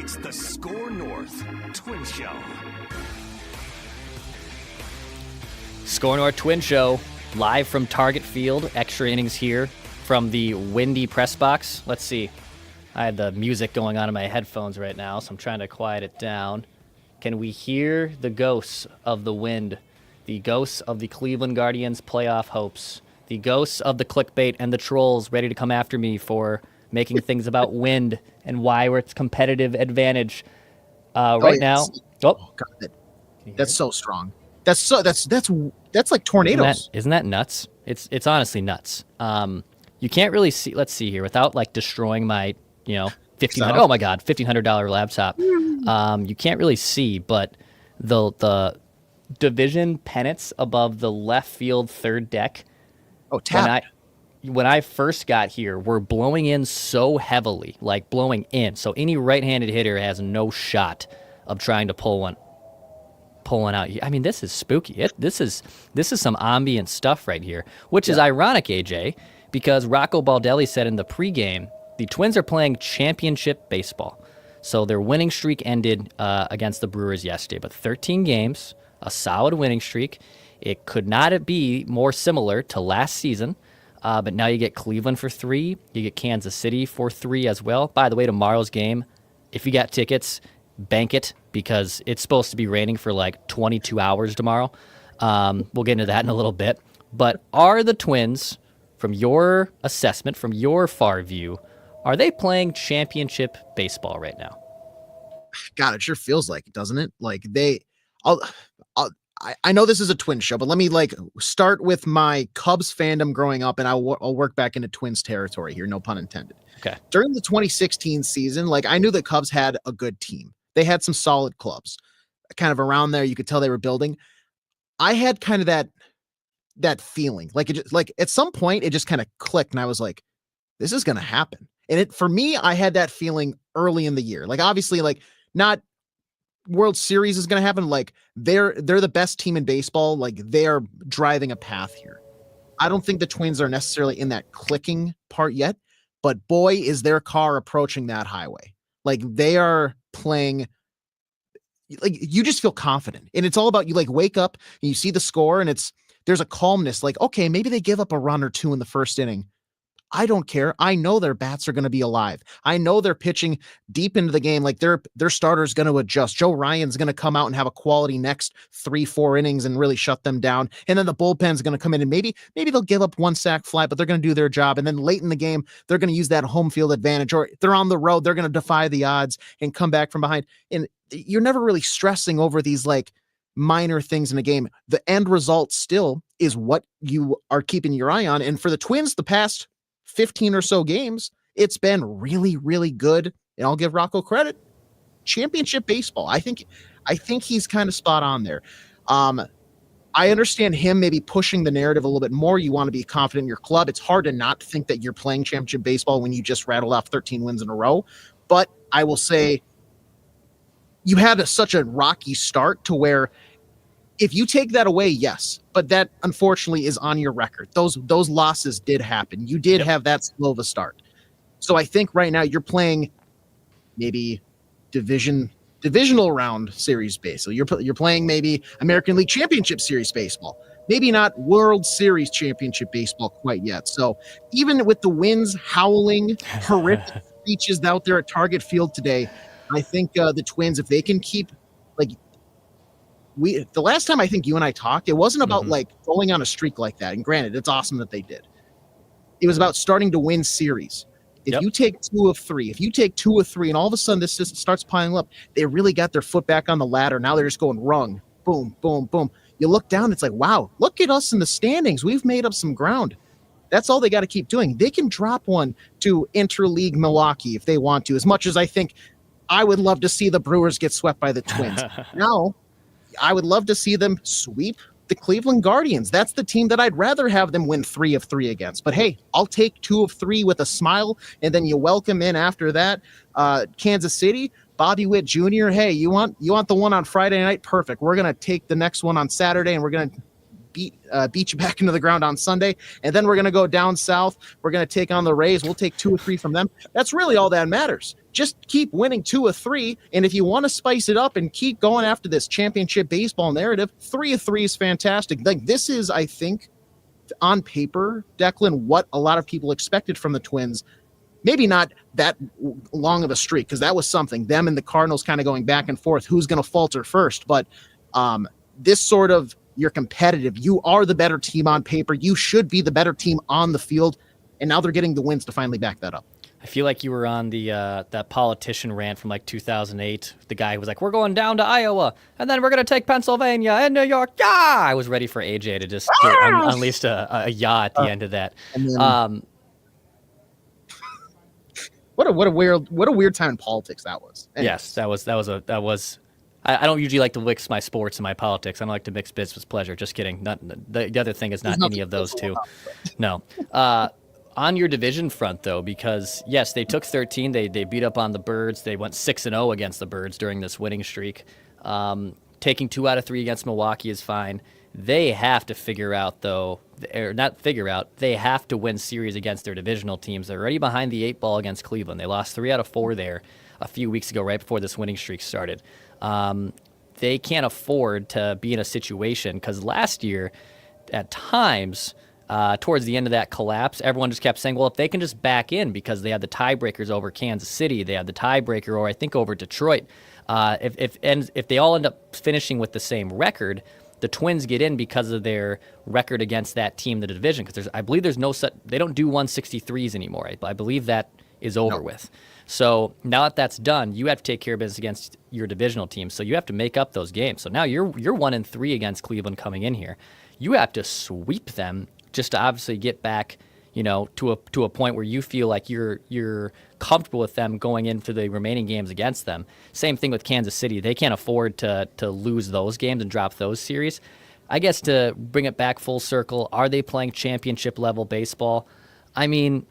It's the SKOR North Twins Show. SKOR North Twins Show, live from Target Field. Extra innings here from the windy press box. Let's see. I have the music going on in my headphones right now, so I'm trying to quiet it down. Can we hear the ghosts of the wind? The ghosts of the Cleveland Guardians' playoff hopes. The ghosts of the clickbait and the trolls ready to come after me for making things about wind and why we're its competitive advantage. Now. Oh, God, that's so strong. That's like tornadoes. Isn't that nuts? It's honestly nuts. You can't really see. Let's see here without like destroying my $1,500 laptop. You can't really see, but the division pennants above the left field third deck. Oh, tapped. When I first got here, we're blowing in so heavily, like blowing in. So any right-handed hitter has no shot of trying to pull one out. I mean, this is spooky. This is some ambient stuff right here, which is ironic, AJ, because Rocco Baldelli said in the pregame, the Twins are playing championship baseball. So their winning streak ended against the Brewers yesterday, but 13 games, a solid winning streak. It could not be more similar to last season. But now you get Cleveland for 3. You get Kansas City for 3 as well. By the way, tomorrow's game, if you got tickets, bank it because it's supposed to be raining for like 22 hours tomorrow. We'll get into that in a little bit. But are the Twins, from your assessment, from your far view, are they playing championship baseball right now? God, it sure feels like it, doesn't it? Like I know this is a Twins show, but let me start with my Cubs fandom growing up, and I'll work back into Twins territory here, no pun intended. Okay. During the 2016 season, I knew that Cubs had a good team. They had some solid clubs. Kind of around there, you could tell they were building. I had kind of that feeling. At some point, it just kind of clicked, and I was like, this is going to happen. And for me, I had that feeling early in the year. Obviously, not World Series is going to happen. They're the best team in baseball. They are driving a path here. I don't think the Twins are necessarily in that clicking part yet, but boy, is their car approaching that highway. They are playing, you just feel confident, and it's all about you. Wake up and you see the score, and there's a calmness. Okay, maybe they give up a run or two in the first inning. I don't care. I know their bats are going to be alive. I know they're pitching deep into the game. Their starter's going to adjust. Joe Ryan's going to come out and have a quality next 3-4 innings and really shut them down. And then the bullpen's going to come in and maybe they'll give up one sac fly, but they're going to do their job. And then late in the game, they're going to use that home field advantage, or they're on the road. They're going to defy the odds and come back from behind. And you're never really stressing over these minor things in a game. The end result still is what you are keeping your eye on. And for the Twins, the past 15 or so games, it's been really, really good. And I'll give Rocco credit. Championship baseball. I think he's kind of spot on there. I understand him maybe pushing the narrative a little bit more. You want to be confident in your club. It's hard to not think that you're playing championship baseball when you just rattled off 13 wins in a row. But I will say you had such a rocky start to where if you take that away, yes, but that unfortunately is on your record. Those losses did happen. You did have that slow of a start. So I think right now you're playing maybe divisional round series baseball. You're playing maybe American League Championship Series baseball. Maybe not World Series Championship baseball quite yet. So even with the winds howling, horrific speeches out there at Target Field today, I think the Twins, if they can keep the last time I think you and I talked, it wasn't about going on a streak like that. And granted, it's awesome that they did. It was about starting to win series. If you take 2 of 3, and all of a sudden this just starts piling up, they really got their foot back on the ladder. Now they're just going rung, boom, boom, boom. You look down, it's like, wow, look at us in the standings. We've made up some ground. That's all they got to keep doing. They can drop one to interleague Milwaukee if they want to, as much as I think I would love to see the Brewers get swept by the Twins. Now, I would love to see them sweep the Cleveland Guardians. That's the team that I'd rather have them win 3 of 3 against. But hey, I'll take 2 of 3 with a smile, and then you welcome in after that Kansas City, Bobby Witt Jr. Hey, you want the one on Friday night? Perfect. We're gonna take the next one on Saturday, and we're gonna beat you back into the ground on Sunday, and then we're going to go down south. We're going to take on the Rays. We'll take 2 or 3 from them. That's really all that matters. Just keep winning 2 or 3, and if you want to spice it up and keep going after this championship baseball narrative, 3 of 3 is fantastic. Like, this is, I think, on paper, Declan, what a lot of people expected from the Twins. Maybe not that long of a streak, because that was something. Them and the Cardinals kind of going back and forth. Who's going to falter first? But this sort of, you're competitive. You are the better team on paper. You should be the better team on the field. And now they're getting the wins to finally back that up. I feel like you were on the that politician rant from like 2008. The guy who was like, we're going down to Iowa, and then we're going to take Pennsylvania and New York. Yeah! I was ready for AJ to just unleash a yeah at the end of that. Then, what a weird time in politics that was. Anyways. Yes, that was. I don't usually like to mix my sports and my politics. I don't like to mix business with pleasure. Just kidding. The other thing is not any of those two. No. On your division front, though, because, yes, they took 13. They beat up on the Birds. They went 6-0 against the Birds during this winning streak. Taking 2 out of 3 against Milwaukee is fine. They have to figure out, though, or not figure out, they have to win series against their divisional teams. They're already behind the 8 ball against Cleveland. They lost 3 out of 4 there a few weeks ago, right before this winning streak started. They can't afford to be in a situation, because last year, at times, towards the end of that collapse, everyone just kept saying, well, if they can just back in, because they had the tiebreakers over Kansas City, they had the tiebreaker, or I think over Detroit. If they all end up finishing with the same record, the Twins get in because of their record against that team in the division. Because I believe there's no such, they don't do 163s anymore. I believe that is over with. So now that that's done, you have to take care of business against your divisional team. So you have to make up those games. So now you're 1-3 against Cleveland coming in here. You have to sweep them just to obviously get back, to a point where you feel like you're comfortable with them going into the remaining games against them. Same thing with Kansas City. They can't afford to lose those games and drop those series. I guess to bring it back full circle, are they playing championship level baseball? I mean,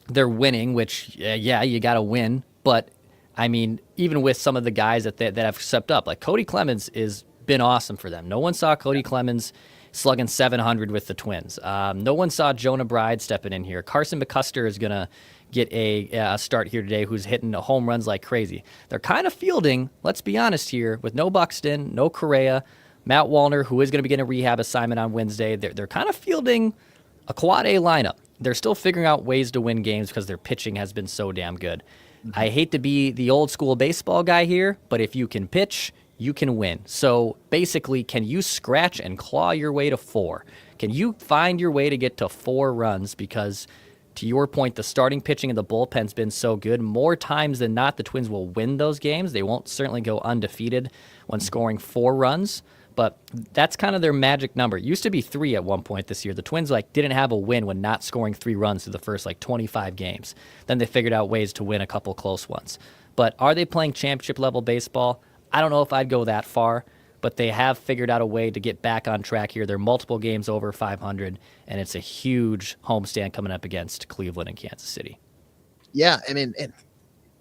they're winning, which, yeah, you got to win. But, I mean, even with some of the guys that have stepped up, like Cody Clemens has been awesome for them. No one saw Cody Clemens slugging 700 with the Twins. No one saw Jonah Bride stepping in here. Carson McCusker is going to get a start here today, who's hitting home runs like crazy. They're kind of fielding, let's be honest here, with no Buxton, no Correa, Matt Wallner, who is going to begin a rehab assignment on Wednesday. They're kind of fielding a quad A lineup. They're still figuring out ways to win games because their pitching has been so damn good. Mm-hmm. I hate to be the old school baseball guy here, but if you can pitch, you can win. So basically, can you scratch and claw your way to 4? Can you find your way to get to 4 runs? Because to your point, the starting pitching and the bullpen's been so good. More times than not, the Twins will win those games. They won't certainly go undefeated when scoring 4 runs. But that's kind of their magic number. It used to be 3 at one point this year. The Twins didn't have a win when not scoring 3 runs through the first 25 games. Then they figured out ways to win a couple close ones. But are they playing championship level baseball? I don't know if I'd go that far, but they have figured out a way to get back on track here. They're multiple games over 500, and it's a huge homestand coming up against Cleveland and Kansas City. Yeah, I mean,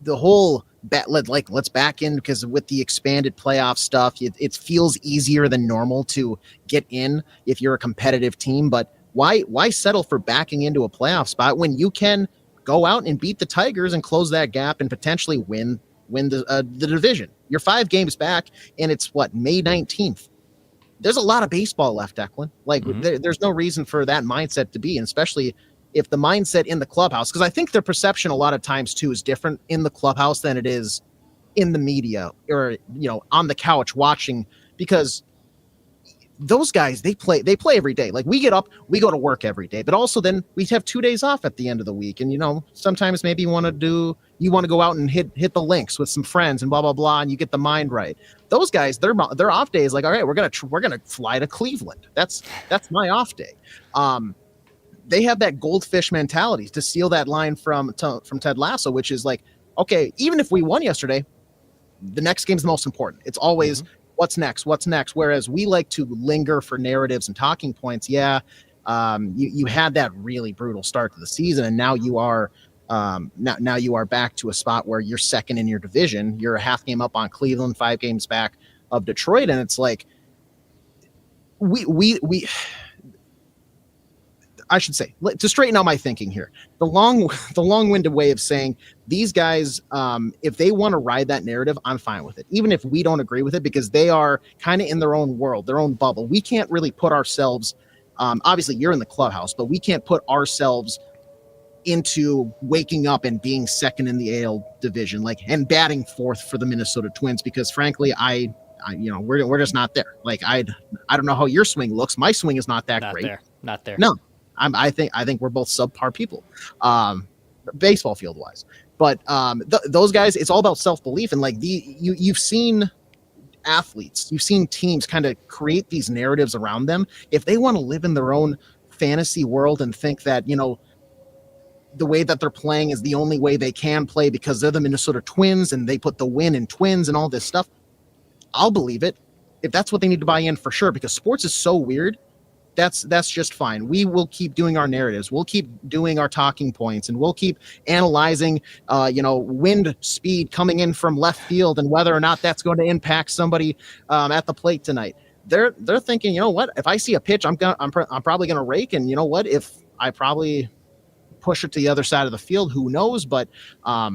the whole let's back in, because with the expanded playoff stuff, it feels easier than normal to get in if you're a competitive team. But why settle for backing into a playoff spot when you can go out and beat the Tigers and close that gap and potentially win the division? You're 5 games back, and it's May 19th. There's a lot of baseball left, Declan. There's no reason for that mindset to be, and especially if the mindset in the clubhouse, because I think their perception a lot of times too is different in the clubhouse than it is in the media or on the couch watching, because those guys, they play every day. We get up, we go to work every day, but also then we have 2 days off at the end of the week. And, sometimes maybe you want to go out and hit the links with some friends and blah, blah, blah. And you get the mind right. Those guys, their off day is all right, we're going to fly to Cleveland. That's my off day. They have that goldfish mentality, to steal that line from Ted Lasso, which is okay, even if we won yesterday, the next game's the most important. It's always what's next. Whereas we like to linger for narratives and talking points. Yeah. You had that really brutal start to the season, and now you are now you are back to a spot where you're second in your division. You're a half game up on Cleveland, 5 games back of Detroit. And it's we I should say, to straighten out my thinking here, the long-winded way of saying these guys, if they want to ride that narrative, I'm fine with it, even if we don't agree with it, because they are kind of in their own world, their own bubble. We can't really put ourselves, obviously you're in the clubhouse, but we can't put ourselves into waking up and being second in the AL division, and batting fourth for the Minnesota Twins, because frankly, we're just not there. I don't know how your swing looks. My swing is not that great. Not there. No. I think we're both subpar people, baseball field wise. But those guys, it's all about self-belief. And you've seen athletes, you've seen teams kind of create these narratives around them. If they want to live in their own fantasy world and think that, the way that they're playing is the only way they can play because they're the Minnesota Twins and they put the win in Twins and all this stuff, I'll believe it if that's what they need to buy in, for sure, because sports is so weird. That's just fine. We will keep doing our narratives. We'll keep doing our talking points, and we'll keep analyzing, wind speed coming in from left field and whether or not that's going to impact somebody at the plate tonight. They're thinking, you know what? If I see a pitch, I'm probably going to rake, and you know what? If I probably push it to the other side of the field, who knows? But I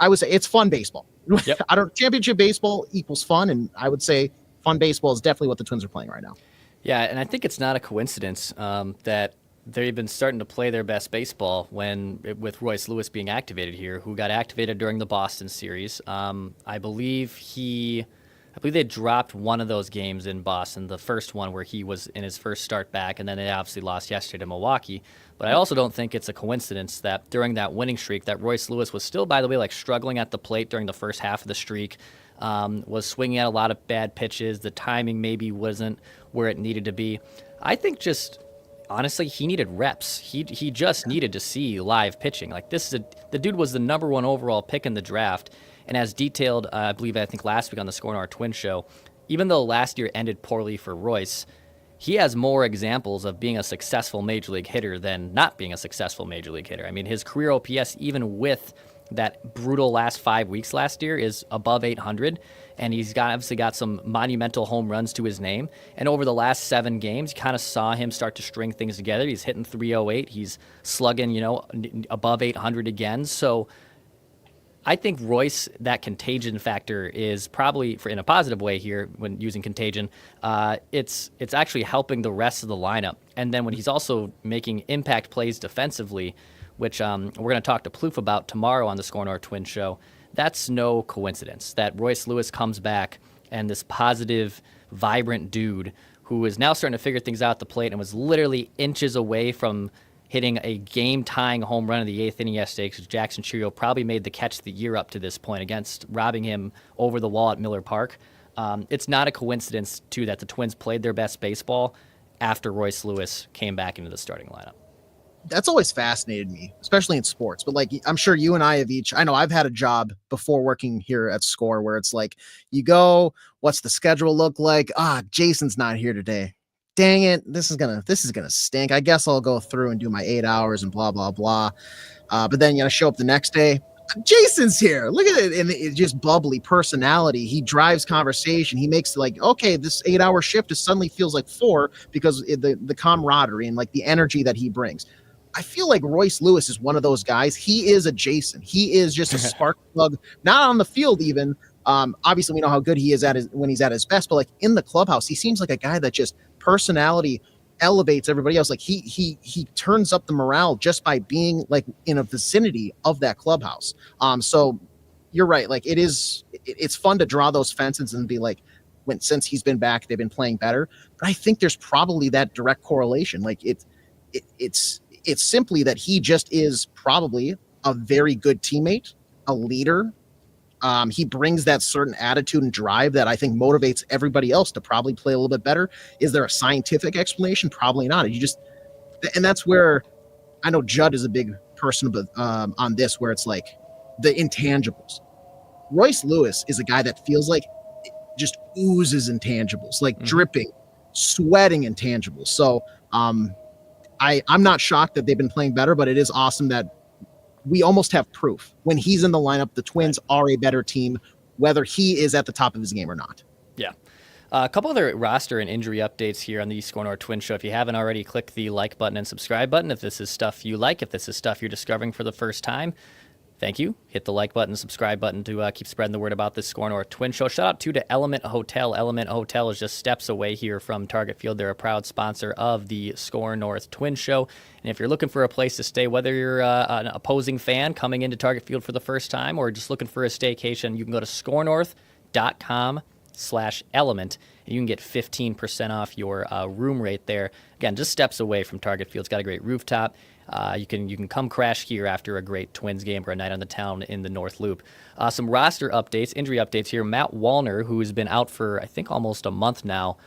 would say it's fun baseball. Yep. Championship baseball equals fun, and I would say fun baseball is definitely what the Twins are playing right now. Yeah, and I think it's not a coincidence that they've been starting to play their best baseball with Royce Lewis being activated here, who got activated during the Boston series. I believe they dropped one of those games in Boston, the first one where he was in his first start back, and then they obviously lost yesterday to Milwaukee. But I also don't think it's a coincidence that during that winning streak that Royce Lewis was still, by the way, struggling at the plate during the first half of the streak, was swinging at a lot of bad pitches. The timing maybe wasn't where it needed to be. I think honestly, he needed reps. He just needed to see live pitching. The dude was the number one overall pick in the draft. And as detailed, I think last week on the SKOR North Twins Show, even though last year ended poorly for Royce, he has more examples of being a successful major league hitter than not being a successful major league hitter. I mean, his career OPS, even with that brutal last 5 weeks last year, is above 800, and he's obviously got some monumental home runs to his name. And over the last 7 games, you kind of saw him start to string things together. He's hitting 308. He's slugging, above 800 again. So I think Royce, that contagion factor is probably, in a positive way here when using contagion, it's actually helping the rest of the lineup. And then when he's also making impact plays defensively, which we're going to talk to Plouffe about tomorrow on the SKOR North Twins Show, that's no coincidence that Royce Lewis comes back and this positive, vibrant dude who is now starting to figure things out at the plate and was literally inches away from hitting a game-tying home run in the 8th inning yesterday, because Jackson Chourio probably made the catch of the year up to this point robbing him over the wall at Miller Park. It's not a coincidence, too, that the Twins played their best baseball after Royce Lewis came back into the starting lineup. That's always fascinated me, especially in sports. But I'm sure you and I have I know I've had a job before working here at SKOR where it's you go, what's the schedule look like? Jason's not here today. Dang it, this is gonna stink. I guess I'll go through and do my 8 hours and blah blah blah. But then show up the next day. Jason's here. Look at it, and it's just bubbly personality. He drives conversation. He makes okay, this 8-hour shift suddenly feels like 4 because the camaraderie and the energy that he brings. I feel like Royce Lewis is one of those guys. He is a Jason. He is just a spark plug, not on the field even. Obviously, we know how good he is when he's at his best, but in the clubhouse, he seems like a guy that just personality elevates everybody else. He turns up the morale just by being in a vicinity of that clubhouse. So you're right. It's fun to draw those fences and be since he's been back, they've been playing better. But I think there's probably that direct correlation. It's simply that he just is probably a very good teammate, a leader. He brings that certain attitude and drive that I think motivates everybody else to probably play a little bit better. Is there a scientific explanation? Probably not. And that's where I know Judd is a big person on this, where it's the intangibles. Royce Lewis is a guy that feels just oozes intangibles, dripping, sweating intangibles. So I'm not shocked that they've been playing better, but it is awesome that we almost have proof when he's in the lineup, the Twins are a better team, whether he is at the top of his game or not. Yeah. A couple other roster and injury updates here on the SKOR North Twins Show. If you haven't already, click the like button and subscribe button. If this is stuff you like, if this is stuff you're discovering for the first time, thank you. Hit the like button, subscribe button to keep spreading the word about this SKOR North Twins Show. Shout out to Element Hotel. Element Hotel is just steps away here from Target Field. They're a proud sponsor of the SKOR North Twins Show. And if you're looking for a place to stay, whether you're an opposing fan coming into Target Field for the first time or just looking for a staycation, you can go to skornorth.com/element, and you can get 15% off your room rate there. Again, just steps away from Target Field. It's got a great rooftop. You can come crash here after a great Twins game or a night on the town in the North Loop. Some roster updates, injury updates here. Matt Wallner, who has been out for, I think, almost a month now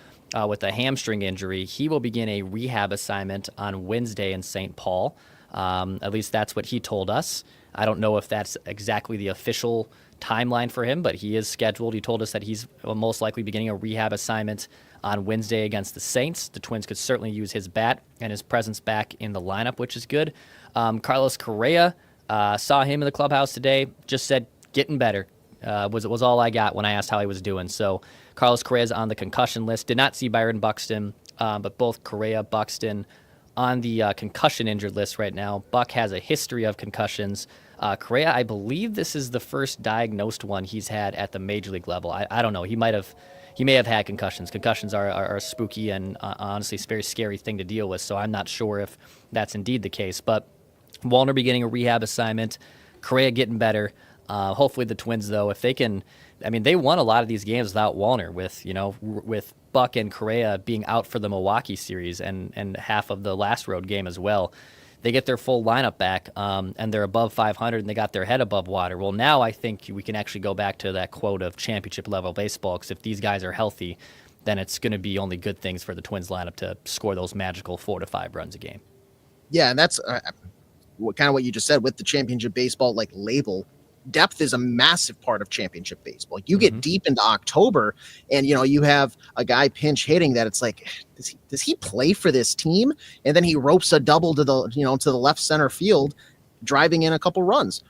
with a hamstring injury, he will begin a rehab assignment on Wednesday in St. Paul. At least that's what he told us. I don't know if that's exactly the official timeline for him, but he is scheduled. He told us that he's most likely beginning a rehab assignment on Wednesday against the Saints. The Twins could certainly use his bat and his presence back in the lineup, which is good. Carlos Correa, saw him in the clubhouse today, just said getting better. Was all I got when I asked how he was doing. So Carlos Correa's on the concussion list. Did not see Byron Buxton, but both Correa, Buxton on the concussion injured list right now. Buck has a history of concussions. Correa, I believe this is the first diagnosed one he's had at the major league level. I don't know. He may have had concussions. Concussions are a spooky and honestly a very scary thing to deal with, so I'm not sure if that's indeed the case. But Wallner beginning a rehab assignment, Correa getting better. Hopefully the Twins, though, if they can, I mean, they won a lot of these games without Wallner, with Buck and Correa being out for the Milwaukee series and half of the last road game as well. They get their full lineup back, and they're above 500, and they got their head above water. Well, now I think we can actually go back to that quote of championship-level baseball, because if these guys are healthy, then it's going to be only good things for the Twins lineup to score those magical 4 to 5 runs a game. Yeah, and that's kind of what you just said with the championship baseball label. Depth is a massive part of championship baseball. You get deep into October and, you have a guy pinch hitting that it's like, does he play for this team? And then he ropes a double to the left center field, driving in a couple runs.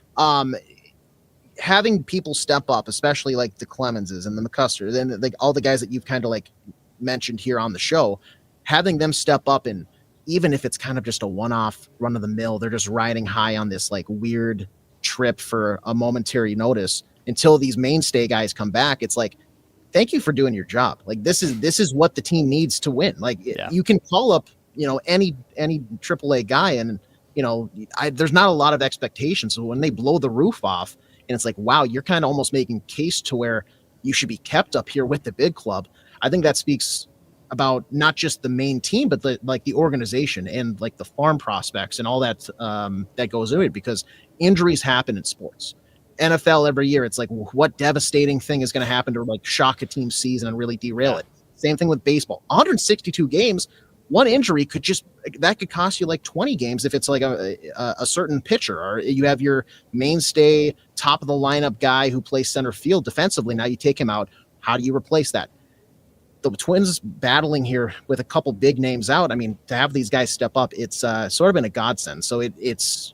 Having people step up, especially like the Clemenses and the McCusters and like all the guys that you've kind of like mentioned here on the show, having them step up, and even if it's kind of just a one-off run of the mill, they're just riding high on this like weird trip for a momentary notice until these mainstay guys come back. It's like, thank you for doing your job. Like this is what the team needs to win. Like you can call up, any AAA guy and, there's not a lot of expectations. So when they blow the roof off and it's like, wow, you're kind of almost making case to where you should be kept up here with the big club. I think that speaks about not just the main team, but the organization and like the farm prospects and all that that goes into it, because injuries happen in sports. NFL every year, it's like, what devastating thing is going to happen to like shock a team's season and really derail it? Same thing with baseball. 162 games, one injury could cost you like 20 games if it's like a certain pitcher, or you have your mainstay top of the lineup guy who plays center field defensively. Now you take him out. How do you replace that? The Twins battling here with a couple big names out. I mean, to have these guys step up, it's sort of been a godsend. So it's,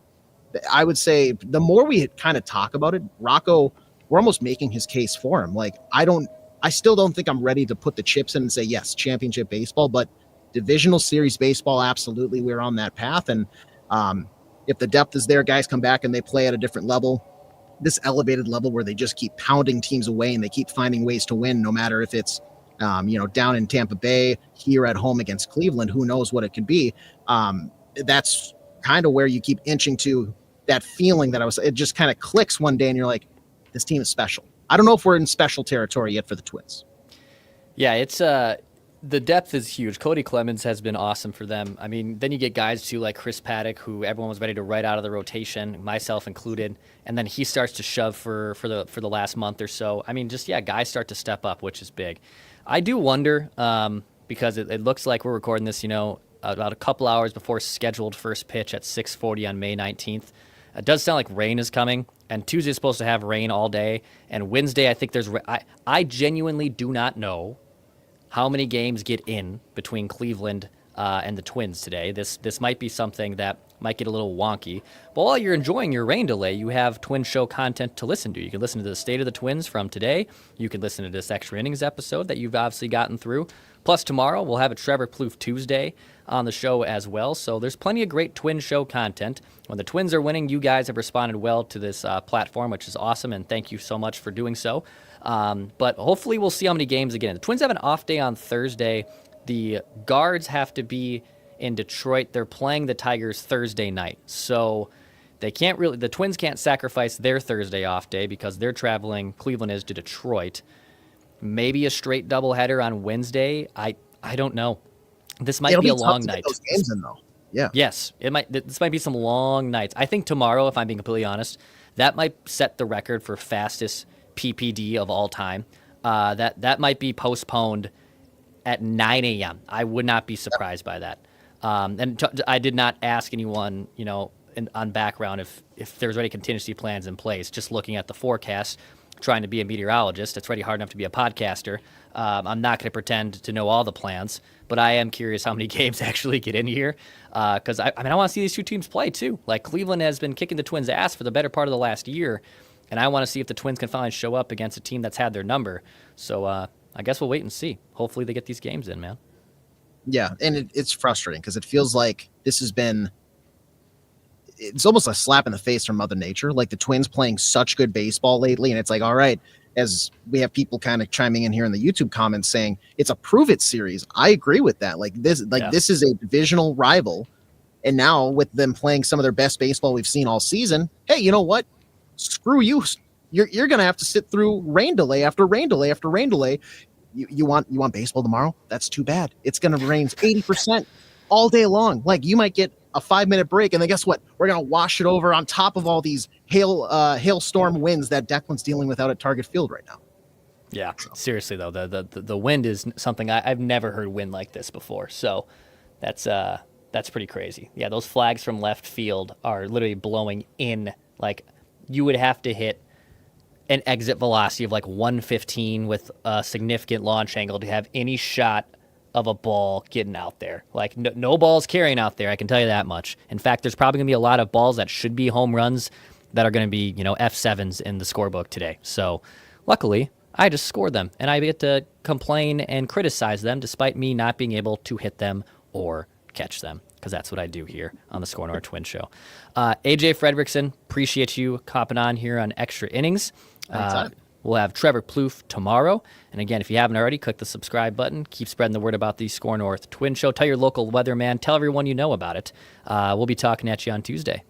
I would say the more we kind of talk about it, Rocco, we're almost making his case for him. Like, I still don't think I'm ready to put the chips in and say, yes, championship baseball, but divisional series baseball, absolutely. We're on that path. And if the depth is there, guys come back and they play at a different level, this elevated level where they just keep pounding teams away and they keep finding ways to win, no matter if it's, down in Tampa Bay, here at home against Cleveland, who knows what it can be. That's kind of where you keep inching to that feeling that it just kind of clicks one day and you're like, this team is special. I don't know if we're in special territory yet for the Twins. Yeah, it's the depth is huge. Cody Clemens has been awesome for them. I mean, then you get guys too like Chris Paddock, who everyone was ready to write out of the rotation, myself included, and then he starts to shove for the last month or so. I mean, guys start to step up, which is big. I do wonder, because it looks like we're recording this, about a couple hours before scheduled first pitch at 6:40 on May 19th. It does sound like rain is coming, and Tuesday is supposed to have rain all day, and Wednesday I think there's I genuinely do not know how many games get in between Cleveland and the Twins today. This might be something that might get a little wonky. But while you're enjoying your rain delay, you have Twin Show content to listen to. You can listen to the State of the Twins from today. You can listen to this Extra Innings episode that you've obviously gotten through. Plus, tomorrow we'll have a Trevor Plouffe Tuesday on the show as well. So there's plenty of great Twin Show content. When the Twins are winning, you guys have responded well to this platform, which is awesome, and thank you so much for doing so. But hopefully we'll see how many games again. The Twins have an off day on Thursday. The Guards have to be in Detroit. They're playing the Tigers Thursday night. So they can't really, the Twins can't sacrifice their Thursday off day because they're traveling, Cleveland is, to Detroit. Maybe a straight doubleheader on Wednesday. I don't know. This might be a long night. Those games in, though. Yeah. Yes, it might. This might be some long nights. I think tomorrow, if I'm being completely honest, that might set the record for fastest PPD of all time. That might be postponed at 9 a.m. I would not be surprised by that. I did not ask anyone, on background if there's already contingency plans in place. Just looking at the forecast, trying to be a meteorologist, it's already hard enough to be a podcaster. I'm not going to pretend to know all the plans, but I am curious how many games actually get in here. Because I want to see these two teams play too. Like, Cleveland has been kicking the Twins' ass for the better part of the last year, and I want to see if the Twins can finally show up against a team that's had their number. So I guess we'll wait and see. Hopefully they get these games in, man. Yeah, and it's frustrating because it feels like this has been. It's almost a slap in the face from Mother Nature. Like, the Twins playing such good baseball lately, and it's like, all right, as we have people kind of chiming in here in the YouTube comments saying it's a prove it series. I agree with that. This is a divisional rival, and now with them playing some of their best baseball we've seen all season, hey, you know what? Screw you. You're going to have to sit through rain delay after rain delay after rain delay. You want baseball tomorrow? That's too bad. It's going to rain 80% all day long. Like, you might get a 5-minute break, and then guess what? We're going to wash it over on top of all these hailstorm winds that Declan's dealing with out at Target Field right now. Yeah, seriously though, the wind is something I've never heard wind like this before. So that's pretty crazy. Yeah, those flags from left field are literally blowing in. Like, you would have to hit an exit velocity of like 115 with a significant launch angle to have any shot of a ball getting out there. Like, no balls carrying out there, I can tell you that much. In fact, there's probably going to be a lot of balls that should be home runs that are going to be, F7s in the scorebook today. So luckily, I just scored them, and I get to complain and criticize them despite me not being able to hit them or catch them, because that's what I do here on the SKOR North Twins Show. AJ Fredrickson, appreciate you copping on here on Extra Innings. We'll have Trevor Plouffe tomorrow. And again, if you haven't already, click the subscribe button. Keep spreading the word about the SKOR North Twins Show. Tell your local weatherman. Tell everyone you know about it. We'll be talking at you on Tuesday.